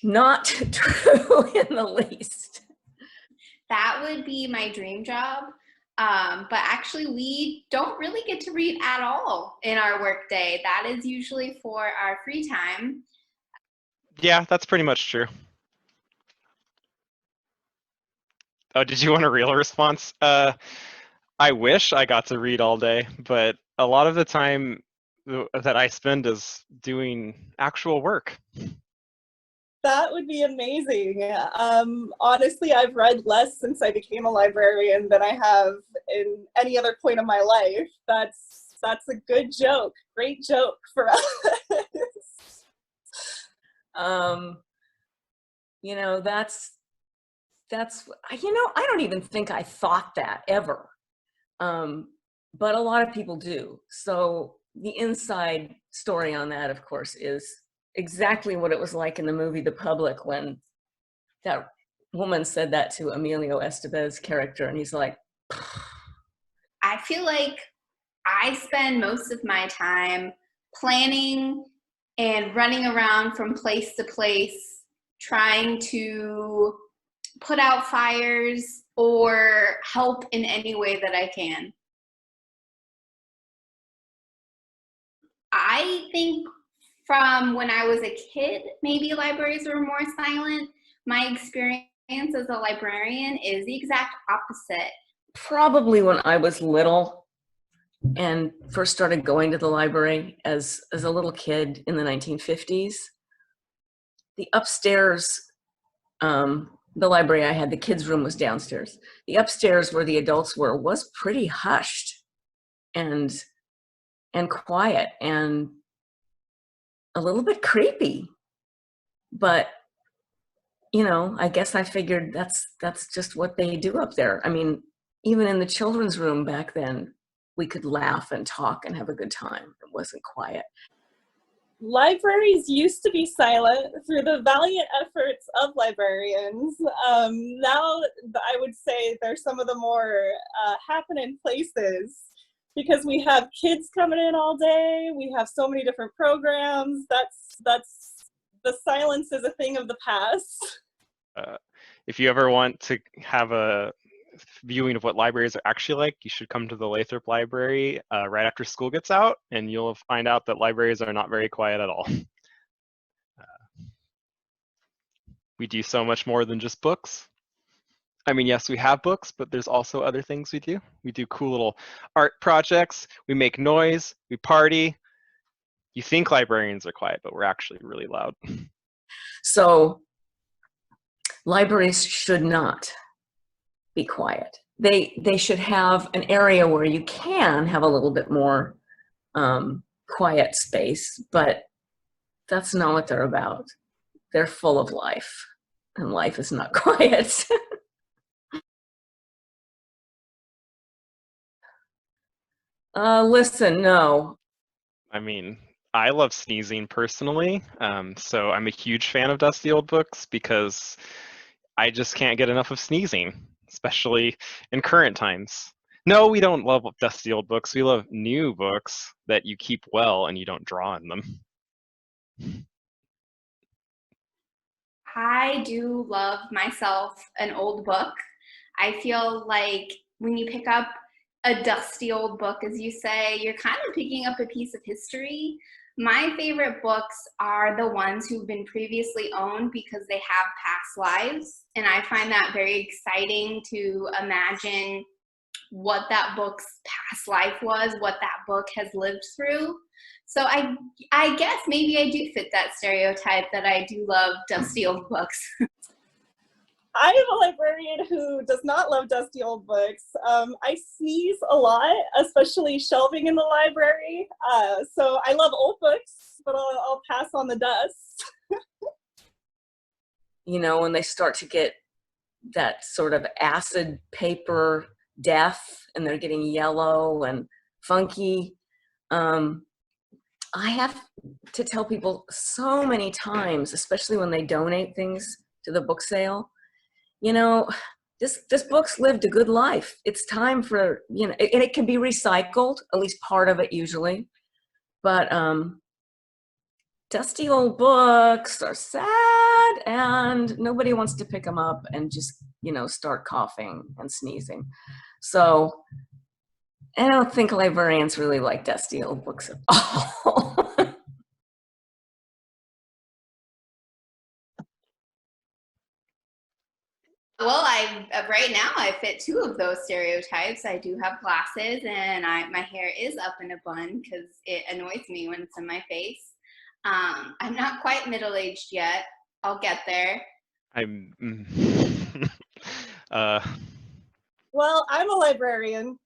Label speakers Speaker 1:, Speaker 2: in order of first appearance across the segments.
Speaker 1: Not true in the least.
Speaker 2: That would be my dream job. But actually, we don't really get to read at all in our workday. That is usually for our free time.
Speaker 3: Yeah, that's pretty much true. Oh, did you want a real response? I wish I got to read all day, but a lot of the time that I spend is doing actual work.
Speaker 4: That would be amazing. Honestly, I've read less since I became a librarian than I have in any other point of my life. That's a good joke. Great joke for us.
Speaker 1: You know, that's, you know, I don't even think I thought that ever. But a lot of people do. So the inside story on that, of course, is exactly what it was like in the movie The Public when that woman said that to Emilio Estevez's character, and he's like,
Speaker 2: I feel like I spend most of my time planning and running around from place to place, trying to put out fires or help in any way that I can. I think from when I was a kid, maybe libraries were more silent. My experience as a librarian is the exact opposite.
Speaker 1: probably when I was little and first started going to the library as a little kid in the 1950s, the upstairs, the library I had, the kids' room was downstairs. The upstairs where the adults were was pretty hushed and quiet and a little bit creepy. But, you know, I guess I figured that's just what they do up there. I mean, even in the children's room back then, we could laugh and talk and have a good time. It wasn't quiet.
Speaker 4: Libraries used to be silent through the valiant efforts of librarians. Now I would say they're some of the more happening places because we have kids coming in all day. We have so many different programs. That's the silence is a thing of the past.
Speaker 3: If you ever want to have a viewing of what libraries are actually like, you should come to the Lathrop Library right after school gets out, and you'll find out that libraries are not very quiet at all. We do so much more than just books. I mean, yes, we have books, but there's also other things we do. We do cool little art projects, we make noise, we party. You think librarians are quiet, but we're actually really loud.
Speaker 1: So libraries should not be quiet. They should have an area where you can have a little bit more quiet space, but that's not what they're about. They're full of life, and life is not quiet. Listen, no.
Speaker 3: I mean, I love sneezing personally, so I'm a huge fan of dusty old books because I just can't get enough of sneezing, especially in current times. No, we don't love dusty old books. We love new books that you keep well and you don't draw in them.
Speaker 2: I do love myself an old book. I feel like when you pick up a dusty old book, as you say, you're kind of picking up a piece of history. My favorite books are the ones who've been previously owned because they have past lives. And I find that very exciting to imagine what that book's past life was, what that book has lived through. So I guess maybe I do fit that stereotype that I do love dusty old books.
Speaker 4: I am a librarian who does not love dusty old books. I sneeze a lot, especially shelving in the library. So I love old books, but I'll pass on the dust.
Speaker 1: You know, when they start to get that sort of acid paper death and they're getting yellow and funky, I have to tell people so many times, especially when they donate things to the book sale, you know, this book's lived a good life. It's time for, you know, and it can be recycled, at least part of it usually. But dusty old books are sad. bad, and nobody wants to pick them up and just, start coughing and sneezing. So I don't think librarians really like dusty old books at all.
Speaker 2: Well, right now I fit 2 of those stereotypes. I do have glasses, and my hair is up in a bun because it annoys me when it's in my face. I'm not quite middle-aged yet. I'll get there.
Speaker 3: I'm.
Speaker 4: Well, I'm a librarian,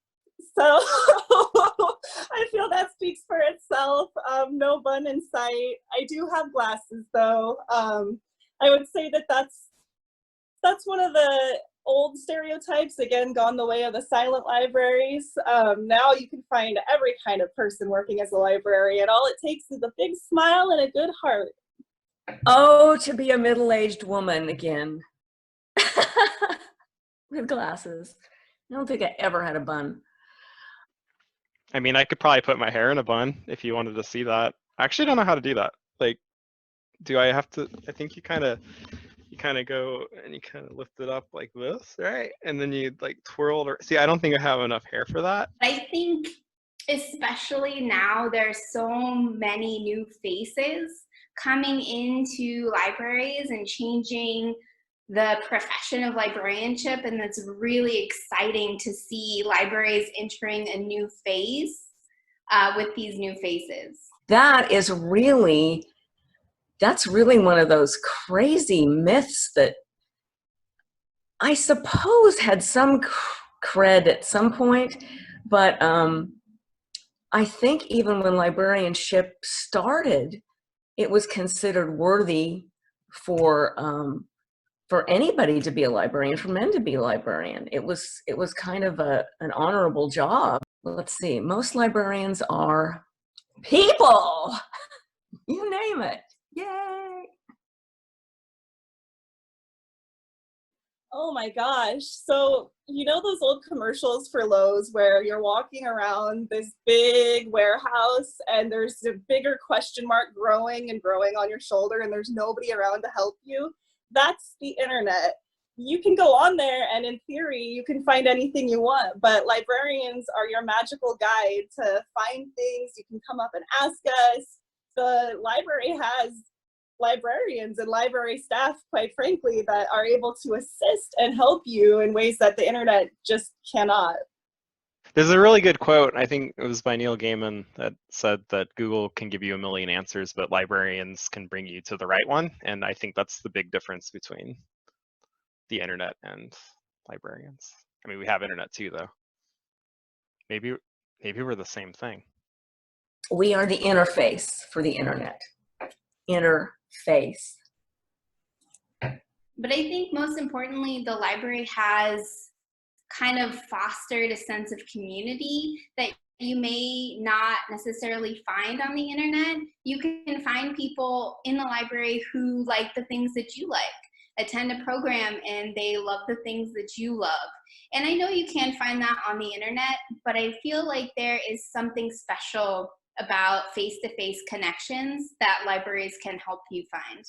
Speaker 4: so I feel that speaks for itself. No bun in sight. I do have glasses, though. I would say that's one of the old stereotypes, again, gone the way of the silent libraries. Now you can find every kind of person working as a librarian. All it takes is a big smile and a good heart.
Speaker 1: Oh, to be a middle-aged woman again. With glasses. I don't think I ever had a bun.
Speaker 3: I mean, I could probably put my hair in a bun if you wanted to see that. I actually don't know how to do that. Like, do I have to? I think you kind of go and you kind of lift it up like this, right? And then you like twirl it. See, I don't think I have enough hair for that.
Speaker 2: I think especially now there's so many new faces coming into libraries and changing the profession of librarianship, and it's really exciting to see libraries entering a new phase with these new faces.
Speaker 1: That's really one of those crazy myths that I suppose had some cred at some point, but I think even when librarianship started, it was considered worthy for anybody to be a librarian, for men to be a librarian. It was kind of an honorable job. Let's see, most librarians are people. You name it. Yay.
Speaker 4: Oh my gosh. So, those old commercials for Lowe's where you're walking around this big warehouse and there's a bigger question mark growing and growing on your shoulder and there's nobody around to help you? That's the internet. You can go on there and in theory you can find anything you want, but librarians are your magical guide to find things. You can come up and ask us. The library has librarians and library staff, quite frankly, that are able to assist and help you in ways that the internet just cannot.
Speaker 3: There's a really good quote, I think it was by Neil Gaiman, that said that Google can give you a million answers, but librarians can bring you to the right one. And I think that's the big difference between the internet and librarians. I mean, we have internet too, though. Maybe we're the same thing.
Speaker 1: We are the interface for the internet. Interface.
Speaker 2: But I think most importantly, the library has kind of fostered a sense of community that you may not necessarily find on the internet. You can find people in the library who like the things that you like, attend a program and they love the things that you love. And I know you can find that on the internet, but I feel like there is something special about face-to-face connections that libraries can help you find.